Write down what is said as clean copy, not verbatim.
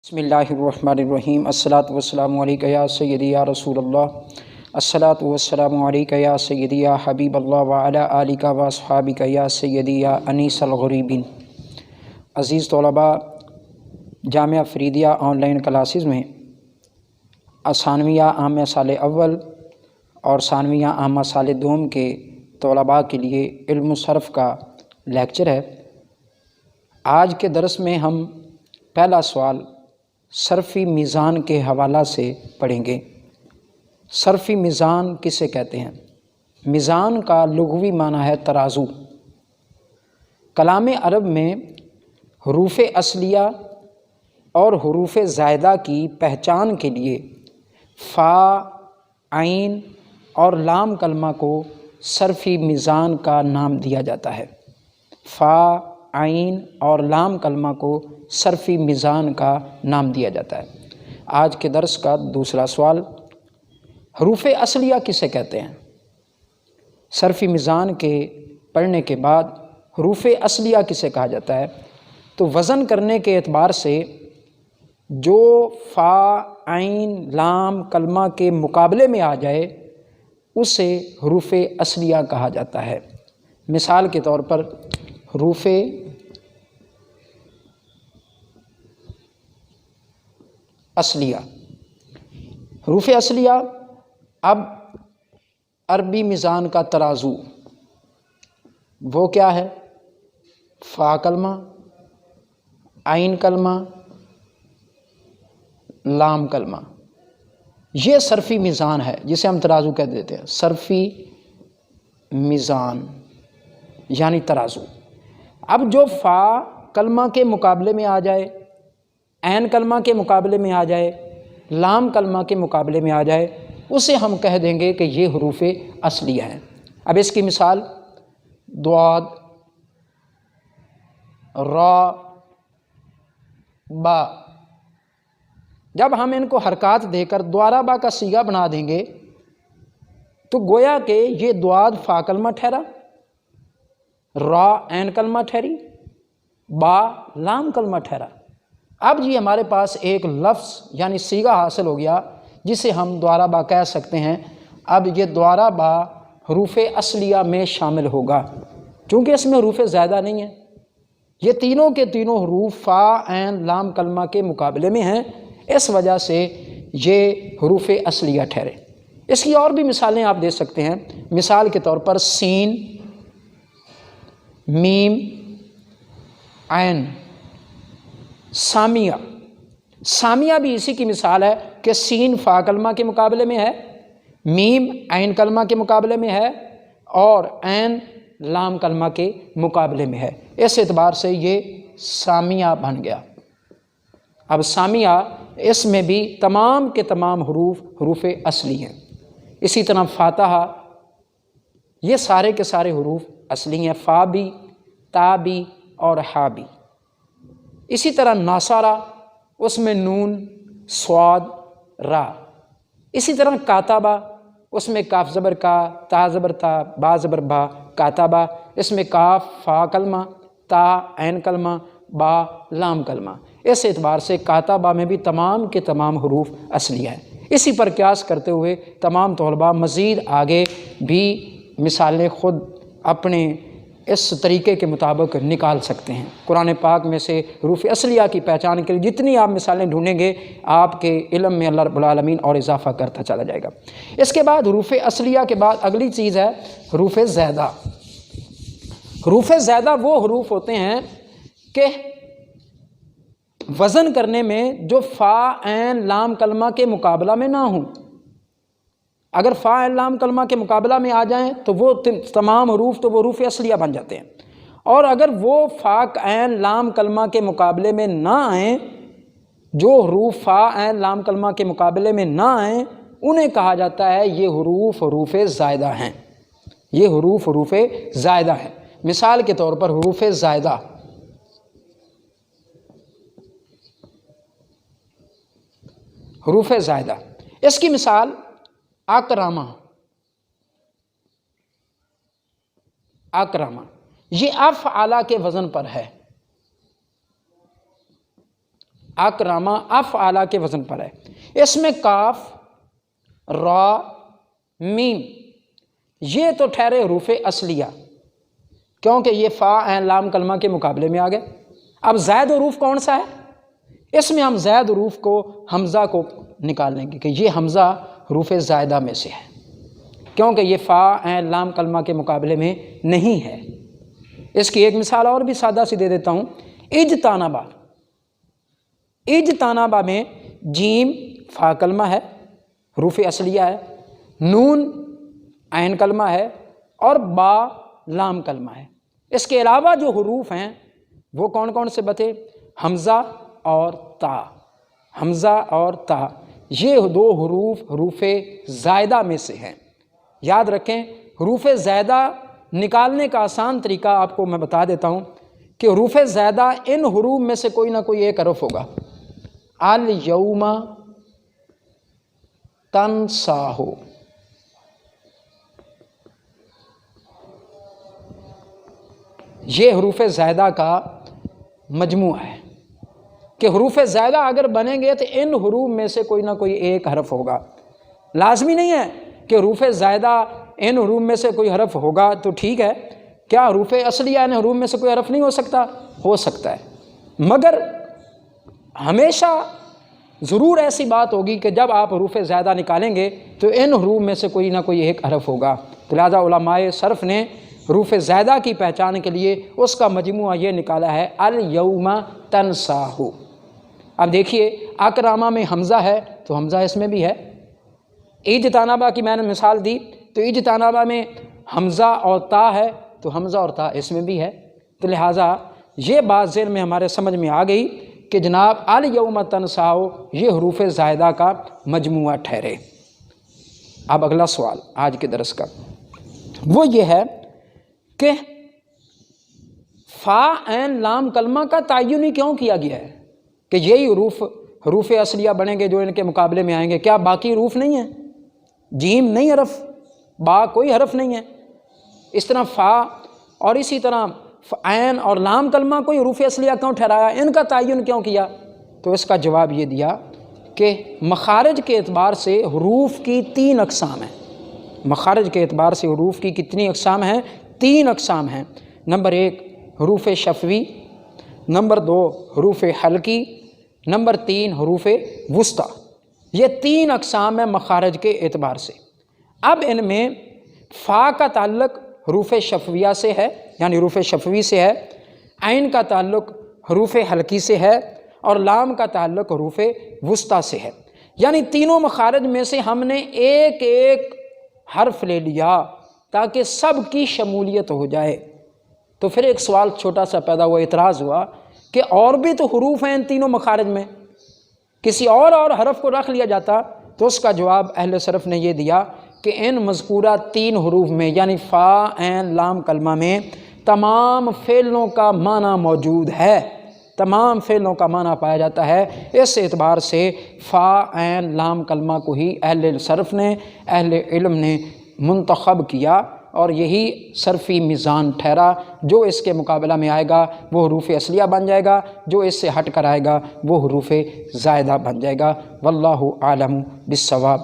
بسم اللہ الرحمن الرحیم الصلاۃ والسلام علیکہ یا سیدی یا رسول اللہ الصلاۃ والسلام علیکہ یا سیدی یا حبیب اللہ وعلی آلکہ و اصحابکہ یا سیدی یا انیس الغریبین۔ عزیز طلباء، جامعہ فریدیہ آن لائن کلاسز میں ثانویہ عامہ سال اول اور ثانویہ عامہ سال دوم کے طلباء کے لیے علم و صرف کا لیکچر ہے۔ آج کے درس میں ہم پہلا سوال صرفی میزان کے حوالہ سے پڑھیں گے۔ صرفی میزان کسے کہتے ہیں؟ میزان کا لغوی معنی ہے ترازو۔ کلام عرب میں حروف اصلیہ اور حروف زائدہ کی پہچان کے لیے فا، عین اور لام کلمہ کو صرفی میزان کا نام دیا جاتا ہے۔ فا، عین اور لام کلمہ کو صرفی میزان کا نام دیا جاتا ہے۔ آج کے درس کا دوسرا سوال، حروف اصلیہ کسے کہتے ہیں؟ صرفی میزان کے پڑھنے کے بعد حروف اصلیہ کسے کہا جاتا ہے؟ تو وزن کرنے کے اعتبار سے جو فا، عین، لام کلمہ کے مقابلے میں آ جائے اسے حروف اصلیہ کہا جاتا ہے۔ مثال کے طور پر حروف اصلیہ۔ حروف اصلیہ اب عربی میزان کا ترازو وہ کیا ہے؟ فا کلمہ، عین کلمہ، لام کلمہ، یہ صرفی میزان ہے جسے ہم ترازو کہہ دیتے ہیں۔ صرفی میزان یعنی ترازو۔ اب جو فا کلمہ کے مقابلے میں آ جائے، عین کلمہ کے مقابلے میں آ جائے، لام کلمہ کے مقابلے میں آ جائے، اسے ہم کہہ دیں گے کہ یہ حروف اصلیہ ہیں۔ اب اس کی مثال ضاد، را، با، جب ہم ان کو حرکات دے کر دوارا با کا صیغہ بنا دیں گے تو گویا کہ یہ ضاد فا کلمہ ٹھہرا، را عین کلمہ ٹھہری، با لام کلمہ ٹھہرا۔ اب یہ ہمارے پاس ایک لفظ یعنی صیغہ حاصل ہو گیا جسے ہم دوارا با کہہ سکتے ہیں۔ اب یہ دوارا با حروف اصلیہ میں شامل ہوگا چونکہ اس میں حروف زائدہ نہیں ہیں۔ یہ تینوں کے تینوں حروف فا، عین، لام کلمہ کے مقابلے میں ہیں، اس وجہ سے یہ حروف اصلیہ ٹھہرے۔ اس کی اور بھی مثالیں آپ دے سکتے ہیں۔ مثال کے طور پر سین، میم، عین، سامیہ۔ سامیہ بھی اسی کی مثال ہے کہ سین فا کلمہ کے مقابلے میں ہے، میم عین کلمہ کے مقابلے میں ہے اور عین لام کلمہ کے مقابلے میں ہے۔ اس اعتبار سے یہ سامیہ بن گیا۔ اب سامیہ، اس میں بھی تمام کے تمام حروف اصلی ہیں۔ اسی طرح فاتحہ، یہ سارے کے سارے حروف اصلی ہیں، فا بھی، تا بھی اور ہا بھی۔ اسی طرح ناصرہ، اس میں نون، صاد، را۔ اسی طرح کاتبہ، اس میں کاف زبر کا، تا زبر تا، با زبر با، کاتبہ، اس میں کاف فا کلمہ، تا عین کلمہ، با لام کلمہ۔ اس اعتبار سے کاتبہ میں بھی تمام کے تمام حروف اصلی ہیں۔ اسی پر قیاس کرتے ہوئے تمام طلباء مزید آگے بھی مثالیں خود اپنے اس طریقے کے مطابق نکال سکتے ہیں۔ قرآن پاک میں سے حروف اصلیہ کی پہچان کے لیے جتنی آپ مثالیں ڈھونڈیں گے آپ کے علم میں اللہ رب العالمین اور اضافہ کرتا چلا جائے گا۔ اس کے بعد حروف اصلیہ کے بعد اگلی چیز ہے حروف زائدہ۔ حروف زائدہ وہ حروف ہوتے ہیں کہ وزن کرنے میں جو فا، عین، لام کلمہ کے مقابلہ میں نہ ہوں۔ اگر فا، عین، لام کلمہ کے مقابلہ میں آ جائیں تو وہ تمام حروف تو وہ حروف اصلیہ بن جاتے ہیں، اور اگر وہ فا، عین، لام کلمہ کے مقابلے میں نہ آئیں، جو حروف فا، عین، لام کلمہ کے مقابلے میں نہ آئیں انہیں کہا جاتا ہے یہ حروف زائدہ ہیں۔ یہ حروف زائدہ ہیں۔ مثال کے طور پر حروف زائدہ، حروف زائدہ، اس کی مثال اکرمہ، اکرمہ، یہ افعلہ کے وزن پر ہے۔ اکرما افعلا کے وزن پر ہے۔ اس میں کاف، را، میم یہ تو ٹھہرے حروف اصلیہ، کیونکہ یہ فا عین لام کلمہ کے مقابلے میں آ گئے۔ اب زائد حروف کون سا ہے؟ اس میں ہم زائد حروف کو حمزہ کو نکال لیں گے کہ یہ حمزہ حروف زائدہ میں سے ہے، کیونکہ یہ فا عین لام کلمہ کے مقابلے میں نہیں ہے۔ اس کی ایک مثال اور بھی سادہ سی دے دیتا ہوں۔ اجتنبا، اجتنبا میں جیم فا کلمہ ہے، حروف اصلیہ ہے، نون عین کلمہ ہے، اور با لام کلمہ ہے۔ اس کے علاوہ جو حروف ہیں وہ کون کون سے بتے؟ حمزہ اور تا، حمزہ اور تا یہ دو حروف حروف زائدہ میں سے ہیں۔ یاد رکھیں، حروف زائدہ نکالنے کا آسان طریقہ آپ کو میں بتا دیتا ہوں کہ حروف زائدہ ان حروف میں سے کوئی نہ کوئی ایک حرف ہوگا۔ الیوم تنساہو، یہ حروف زائدہ کا مجموعہ ہے کہ حروف زائدہ اگر بنیں گے تو ان حروف میں سے کوئی نہ کوئی ایک حرف ہوگا۔ لازمی نہیں ہے کہ حروف زائدہ ان حروف میں سے کوئی حرف ہوگا تو ٹھیک ہے، کیا حروف اصلیہ ان حروف میں سے کوئی حرف نہیں ہو سکتا؟ ہو سکتا ہے، مگر ہمیشہ ضرور ایسی بات ہوگی کہ جب آپ حروف زائدہ نکالیں گے تو ان حروف میں سے کوئی نہ کوئی ایک حرف ہوگا۔ لہٰذا علماء صرف نے حروف زائدہ کی پہچان کے لیے اس کا مجموعہ یہ نکالا ہے الیوم تنساہو۔ اب دیکھیے اکرامہ میں حمزہ ہے تو حمزہ اس میں بھی ہے، اجتنبا کی میں نے مثال دی تو اجتنبا میں حمزہ اور تا ہے تو حمزہ اور تا اس میں بھی ہے، تو لہٰذا یہ بات ذہن میں ہمارے سمجھ میں آ گئی کہ جناب الیوم تنساہو یہ حروف زائدہ کا مجموعہ ٹھہرے۔ اب اگلا سوال آج کے درس کا وہ یہ ہے کہ فا عین لام کلمہ کا تعین ہی کیوں کیا گیا ہے کہ یہی حروف اصلیہ بنیں گے جو ان کے مقابلے میں آئیں گے؟ کیا باقی حروف نہیں ہیں؟ جیم نہیں حرف، با کوئی حرف نہیں ہے، اس طرح فا اور اسی طرح عین اور لام کلمہ کوئی حروف اصلیہ کیوں ٹھہرایا، ان کا تعین کیوں کیا؟ تو اس کا جواب یہ دیا کہ مخارج کے اعتبار سے حروف کی 3 اقسام ہیں۔ مخارج کے اعتبار سے حروف کی کتنی اقسام ہیں؟ 3 اقسام ہیں۔ نمبر 1 حروف شفوی، نمبر 2 حروف حلقی، نمبر 3 حروف وسطی۔ یہ 3 اقسام ہیں مخارج کے اعتبار سے۔ اب ان میں فا کا تعلق حروف شفویہ سے ہے، یعنی حروف شفوی سے ہے، عین کا تعلق حروف حلقی سے ہے، اور لام کا تعلق حروف وسطی سے ہے۔ یعنی تینوں مخارج میں سے ہم نے ایک ایک حرف لے لیا تاکہ سب کی شمولیت ہو جائے۔ تو پھر ایک سوال چھوٹا سا پیدا ہوا، اعتراض ہوا کہ اور بھی تو حروف ہیں ان تینوں مخارج میں، کسی اور حرف کو رکھ لیا جاتا۔ تو اس کا جواب اہل صرف نے یہ دیا کہ ان مذکورہ 3 حروف میں یعنی فا عین لام کلمہ میں تمام فعلوں کا معنی موجود ہے، تمام فعلوں کا معنی پایا جاتا ہے۔ اس اعتبار سے فا عین لام کلمہ کو ہی اہل صرف نے، اہل علم نے منتخب کیا، اور یہی صرفی میزان ٹھہرا۔ جو اس کے مقابلہ میں آئے گا وہ حروف اصلیہ بن جائے گا، جو اس سے ہٹ کر آئے گا وہ حروف زائدہ بن جائے گا۔ واللہ اعلم بالصواب۔